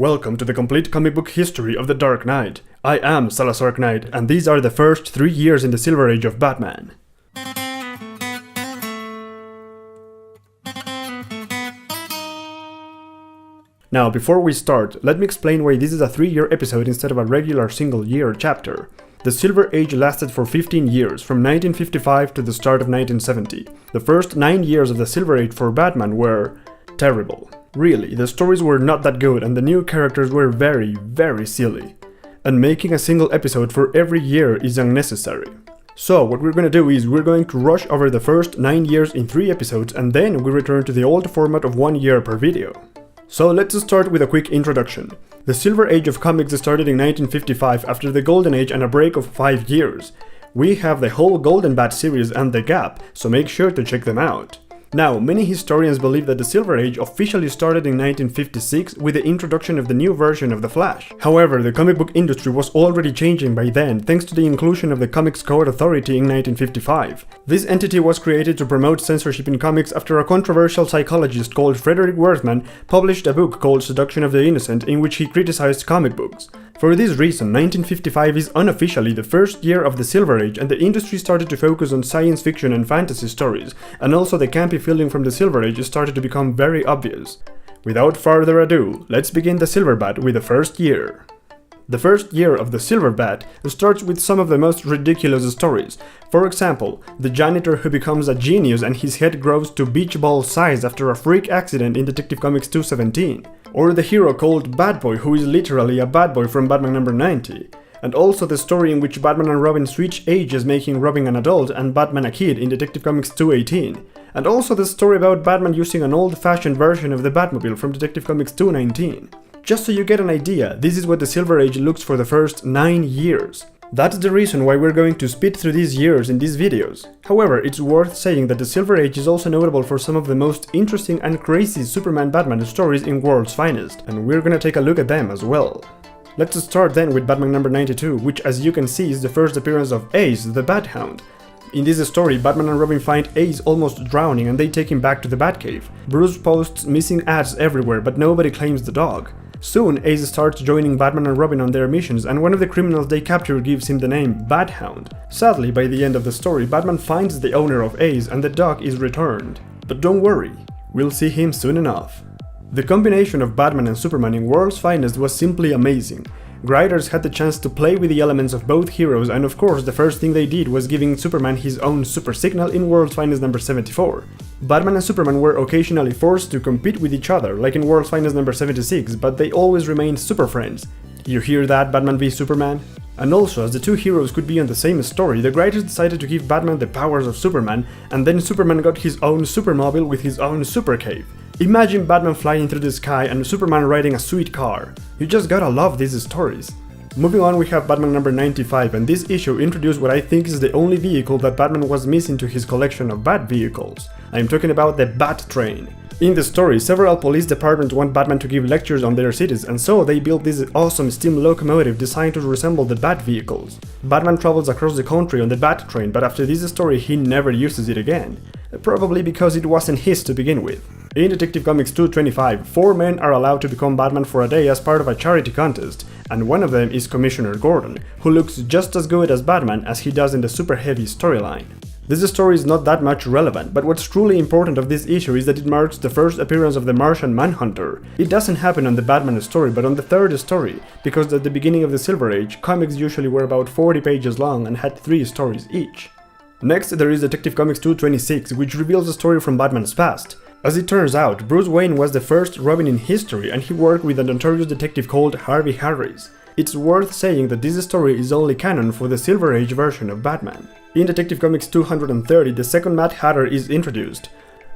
Welcome to the complete comic book history of the Dark Knight. I am Salazar Knight, and these are the first 3 years in the Silver Age of Batman. Now, before we start, let me explain why this is a 3-year episode instead of a regular single-year chapter. The Silver Age lasted for 15 years, from 1955 to the start of 1970. The first 9 years of the Silver Age for Batman were terrible. Really, the stories were not that good and the new characters were very silly. And making a single episode for every year is unnecessary. So what we're gonna do is we're going to rush over the first 9 years in 3 episodes and then we return to the old format of 1 year per video. So let's start with a quick introduction. The Silver Age of comics started in 1955 after the Golden Age and a break of 5 years. We have the whole Golden Bat series and The Gap, so make sure to check them out. Now, many historians believe that the Silver Age officially started in 1956 with the introduction of the new version of the Flash. However, the comic book industry was already changing by then thanks to the inclusion of the Comics Code Authority in 1955. This entity was created to promote censorship in comics after a controversial psychologist called Frederick Werthmann published a book called Seduction of the Innocent in which he criticized comic books. For this reason, 1955 is unofficially the first year of the Silver Age and the industry started to focus on science fiction and fantasy stories, and also the campy feeling from the Silver Age started to become very obvious. Without further ado, let's begin the Silver Bat with the first year. The first year of the Silver Bat starts with some of the most ridiculous stories. For example, the janitor who becomes a genius and his head grows to beach ball size after a freak accident in Detective Comics 217. Or the hero called Bad Boy who is literally a bad boy from Batman number 90. And also the story in which Batman and Robin switch ages, making Robin an adult and Batman a kid in Detective Comics 218. And also the story about Batman using an old-fashioned version of the Batmobile from Detective Comics 219. Just so you get an idea, this is what the Silver Age looks for the first 9 years. That's the reason why we're going to speed through these years in these videos. However, it's worth saying that the Silver Age is also notable for some of the most interesting and crazy Superman-Batman stories in World's Finest, and we're gonna take a look at them as well. Let's start then with Batman number 92, which as you can see is the first appearance of Ace, the Bat-Hound. In this story, Batman and Robin find Ace almost drowning and they take him back to the Batcave. Bruce posts missing ads everywhere, but nobody claims the dog. Soon, Ace starts joining Batman and Robin on their missions, and one of the criminals they capture gives him the name Bat-Hound. Sadly, by the end of the story, Batman finds the owner of Ace and the dog is returned. But don't worry, we'll see him soon enough. The combination of Batman and Superman in World's Finest was simply amazing. Writers had the chance to play with the elements of both heroes, and of course the first thing they did was giving Superman his own super signal in World's Finest number 74. Batman and Superman were occasionally forced to compete with each other, like in World's Finest number 76, but they always remained super friends. You hear that, Batman v Superman? And also, as the two heroes could be on the same story, the writers decided to give Batman the powers of Superman, and then Superman got his own supermobile with his own super cave. Imagine Batman flying through the sky and Superman riding a sweet car. You just gotta love these stories. Moving on, we have Batman number 95, and this issue introduced what I think is the only vehicle that Batman was missing to his collection of Bat vehicles. I am talking about the Bat Train. In the story, several police departments want Batman to give lectures on their cities, and so they built this awesome steam locomotive designed to resemble the Bat vehicles. Batman travels across the country on the Bat Train, but after this story he never uses it again. Probably because it wasn't his to begin with. In Detective Comics 225, 4 men are allowed to become Batman for a day as part of a charity contest, and one of them is Commissioner Gordon, who looks just as good as Batman as he does in the Super Heavy storyline. This story is not that much relevant, but what's truly important of this issue is that it marks the first appearance of the Martian Manhunter. It doesn't happen on the Batman story, but on the third story, because at the beginning of the Silver Age, comics usually were about 40 pages long and had 3 stories each. Next, there is Detective Comics 226, which reveals a story from Batman's past. As it turns out, Bruce Wayne was the first Robin in history and he worked with a notorious detective called Harvey Harris. It's worth saying that this story is only canon for the Silver Age version of Batman. In Detective Comics 230, the second Mad Hatter is introduced.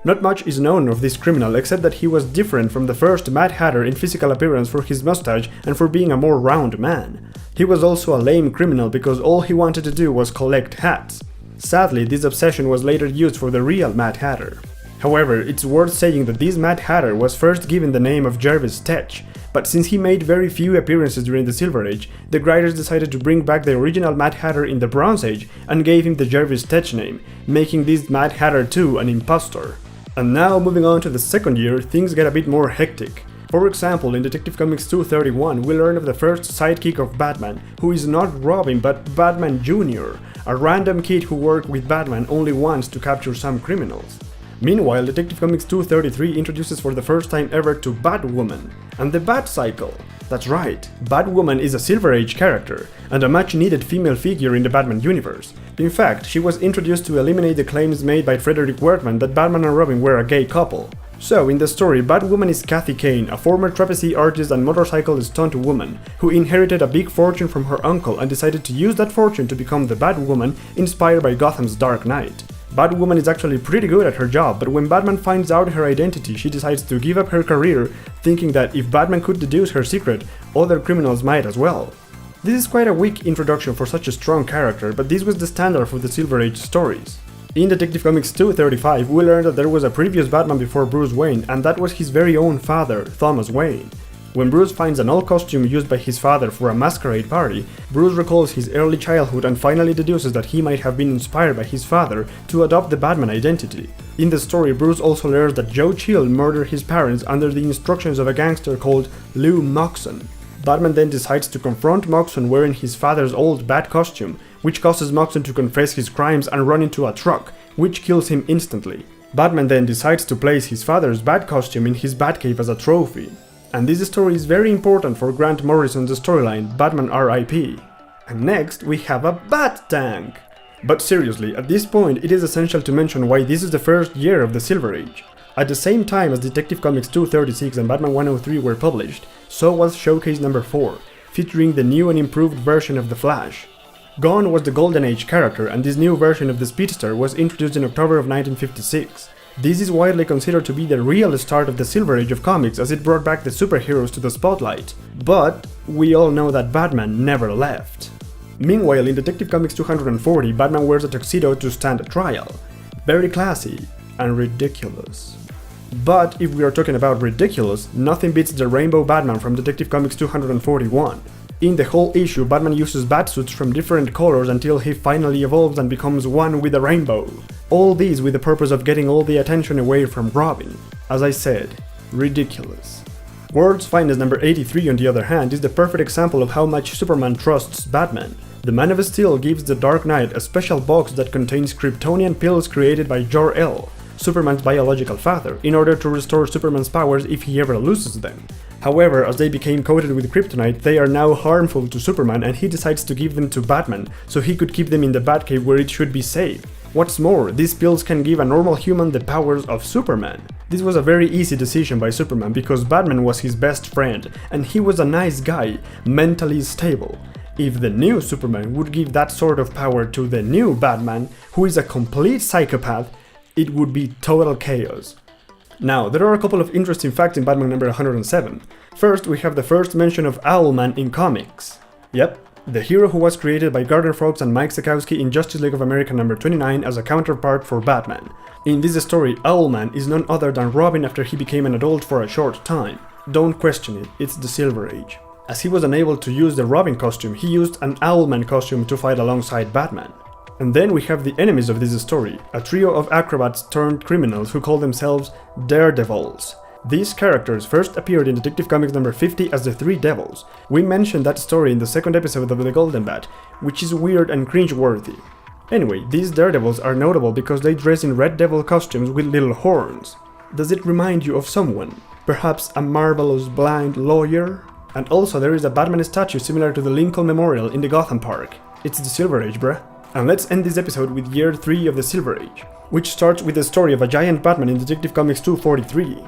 Not much is known of this criminal except that he was different from the first Mad Hatter in physical appearance for his mustache and for being a more round man. He was also a lame criminal because all he wanted to do was collect hats. Sadly, this obsession was later used for the real Mad Hatter. However, it's worth saying that this Mad Hatter was first given the name of Jervis Tetch, but since he made very few appearances during the Silver Age, the writers decided to bring back the original Mad Hatter in the Bronze Age and gave him the Jervis Tetch name, making this Mad Hatter too an impostor. And now, moving on to the second year, things get a bit more hectic. For example, in Detective Comics 231, we learn of the first sidekick of Batman, who is not Robin but Batman Jr., a random kid who worked with Batman only once to capture some criminals. Meanwhile, Detective Comics 233 introduces for the first time ever to Batwoman and the Bat Cycle. That's right, Batwoman is a Silver Age character and a much needed female figure in the Batman universe. In fact, she was introduced to eliminate the claims made by Frederick Wertman that Batman and Robin were a gay couple. So, in the story, Batwoman is Kathy Kane, a former trapeze artist and motorcycle stunt woman, who inherited a big fortune from her uncle and decided to use that fortune to become the Batwoman inspired by Gotham's Dark Knight. Batwoman is actually pretty good at her job, but when Batman finds out her identity, she decides to give up her career, thinking that if Batman could deduce her secret, other criminals might as well. This is quite a weak introduction for such a strong character, but this was the standard for the Silver Age stories. In Detective Comics 235, we learned that there was a previous Batman before Bruce Wayne, and that was his very own father, Thomas Wayne. When Bruce finds an old costume used by his father for a masquerade party, Bruce recalls his early childhood and finally deduces that he might have been inspired by his father to adopt the Batman identity. In the story, Bruce also learns that Joe Chill murdered his parents under the instructions of a gangster called Lou Moxon. Batman then decides to confront Moxon wearing his father's old Bat costume, which causes Moxon to confess his crimes and run into a truck, which kills him instantly. Batman then decides to place his father's Bat costume in his Batcave as a trophy. And this story is very important for Grant Morrison's storyline, Batman R.I.P. And next, we have a Bat Tank! But seriously, at this point it is essential to mention why this is the first year of the Silver Age. At the same time as Detective Comics 236 and Batman 103 were published, so was Showcase number 4, featuring the new and improved version of the Flash. Gone was the Golden Age character, and this new version of the Speedster was introduced in October of 1956. This is widely considered to be the real start of the Silver Age of comics, as it brought back the superheroes to the spotlight. But we all know that Batman never left. Meanwhile, in Detective Comics 240, Batman wears a tuxedo to stand trial. Very classy and ridiculous. But if we are talking about ridiculous, nothing beats the Rainbow Batman from Detective Comics 241. In the whole issue, Batman uses batsuits from different colors until he finally evolves and becomes one with the rainbow. All these with the purpose of getting all the attention away from Robin. As I said, ridiculous. World's Finest number 83, on the other hand, is the perfect example of how much Superman trusts Batman. The Man of Steel gives the Dark Knight a special box that contains Kryptonian pills created by Jor-El, Superman's biological father, in order to restore Superman's powers if he ever loses them. However, as they became coated with kryptonite, they are now harmful to Superman, and he decides to give them to Batman, so he could keep them in the Batcave where it should be safe. What's more, these pills can give a normal human the powers of Superman. This was a very easy decision by Superman because Batman was his best friend, and he was a nice guy, mentally stable. If the new Superman would give that sort of power to the new Batman, who is a complete psychopath, it would be total chaos. Now, there are a couple of interesting facts in Batman number 107. First, we have the first mention of Owlman in comics. Yep, the hero who was created by Gardner Fox and Mike Sekowsky in Justice League of America number 29 as a counterpart for Batman. In this story, Owlman is none other than Robin after he became an adult for a short time. Don't question it, it's the Silver Age. As he was unable to use the Robin costume, he used an Owlman costume to fight alongside Batman. And then we have the enemies of this story, a trio of acrobats turned criminals who call themselves Daredevils. These characters first appeared in Detective Comics number 50 as the Three Devils. We mentioned that story in the second episode of The Golden Bat, which is weird and cringe-worthy. Anyway, these Daredevils are notable because they dress in Red Devil costumes with little horns. Does it remind you of someone? Perhaps a marvelous blind lawyer? And also there is a Batman statue similar to the Lincoln Memorial in the Gotham Park. It's the Silver Age, bruh. And let's end this episode with year 3 of the Silver Age, which starts with the story of a giant Batman in Detective Comics 243.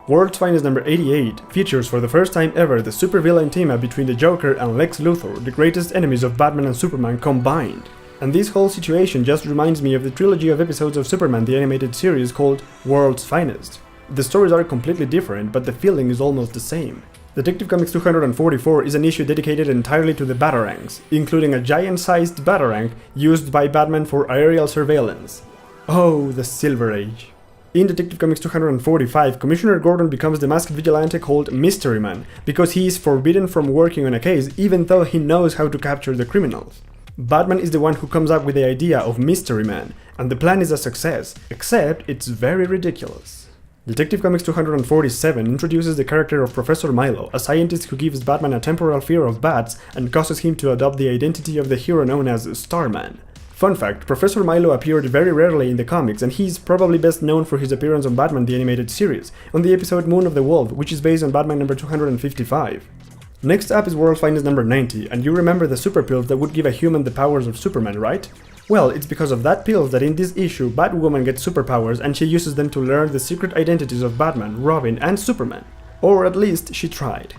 World's Finest number 88 features for the first time ever the supervillain team-up between the Joker and Lex Luthor, the greatest enemies of Batman and Superman combined. And this whole situation just reminds me of the trilogy of episodes of Superman the animated series called World's Finest. The stories are completely different, but the feeling is almost the same. Detective Comics 244 is an issue dedicated entirely to the Batarangs, including a giant-sized Batarang used by Batman for aerial surveillance. Oh, the Silver Age. In Detective Comics 245, Commissioner Gordon becomes the masked vigilante called Mystery Man, because he is forbidden from working on a case even though he knows how to capture the criminals. Batman is the one who comes up with the idea of Mystery Man, and the plan is a success, except it's very ridiculous. Detective Comics 247 introduces the character of Professor Milo, a scientist who gives Batman a temporal fear of bats and causes him to adopt the identity of the hero known as Starman. Fun fact, Professor Milo appeared very rarely in the comics, and he's probably best known for his appearance on Batman the Animated Series, on the episode Moon of the Wolf, which is based on Batman number 255. Next up is World's Finest number 90, and you remember the super pills that would give a human the powers of Superman, right? Well, it's because of that pill that in this issue, Batwoman gets superpowers and she uses them to learn the secret identities of Batman, Robin, and Superman. Or at least, she tried.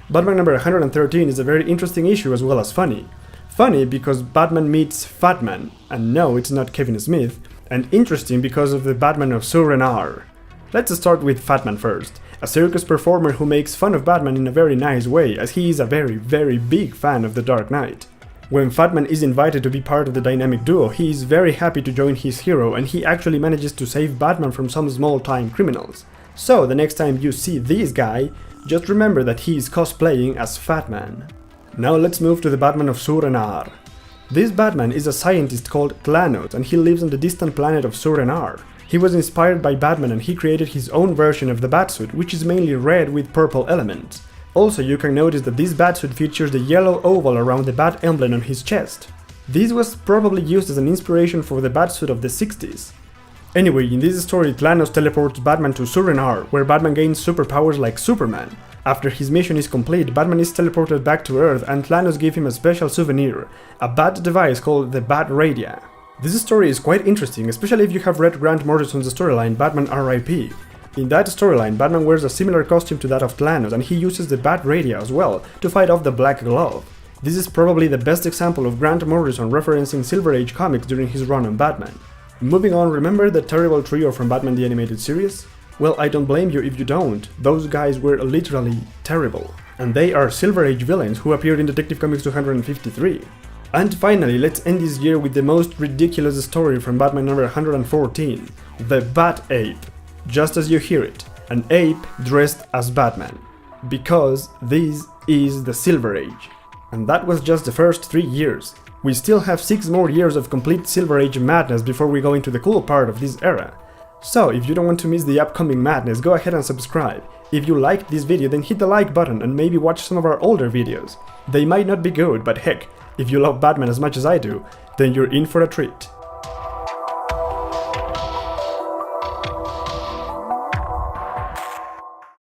Batman number 113 is a very interesting issue as well as funny. Funny because Batman meets Fatman, and no, it's not Kevin Smith, and interesting because of the Batman of Zur-En-Arrh. Let's start with Fatman first, a circus performer who makes fun of Batman in a very nice way, as he is a very big fan of the Dark Knight. When Fatman is invited to be part of the dynamic duo, he is very happy to join his hero, and he actually manages to save Batman from some small-time criminals. So, the next time you see this guy, just remember that he is cosplaying as Fatman. Now let's move to the Batman of Zur-En-Arrh. This Batman is a scientist called Thanos, and he lives on the distant planet of Zur-En-Arrh. He was inspired by Batman and he created his own version of the Batsuit, which is mainly red with purple elements. Also, you can notice that this Batsuit features the yellow oval around the Bat emblem on his chest. This was probably used as an inspiration for the Batsuit of the 60s. Anyway, in this story, Thanos teleports Batman to Zur-En-Arrh, where Batman gains superpowers like Superman. After his mission is complete, Batman is teleported back to Earth and Thanos gives him a special souvenir, a bat device called the Bat Radio. This story is quite interesting, especially if you have read Grant Morrison's storyline Batman R.I.P. In that storyline, Batman wears a similar costume to that of Thanos and he uses the Bat Radio as well to fight off the Black Glove. This is probably the best example of Grant Morrison referencing Silver Age comics during his run on Batman. Moving on, remember the terrible trio from Batman the Animated Series? Well, I don't blame you if you don't, those guys were literally terrible. And they are Silver Age villains who appeared in Detective Comics 253. And finally, let's end this year with the most ridiculous story from Batman number 114, the Bat Ape. Just as you hear it, an ape dressed as Batman. Because this is the Silver Age. And that was just the first 3 years. We still have 6 more years of complete Silver Age madness before we go into the cool part of this era. So, if you don't want to miss the upcoming madness, go ahead and subscribe. If you liked this video, then hit the like button and maybe watch some of our older videos. They might not be good, but heck, if you love Batman as much as I do, then you're in for a treat.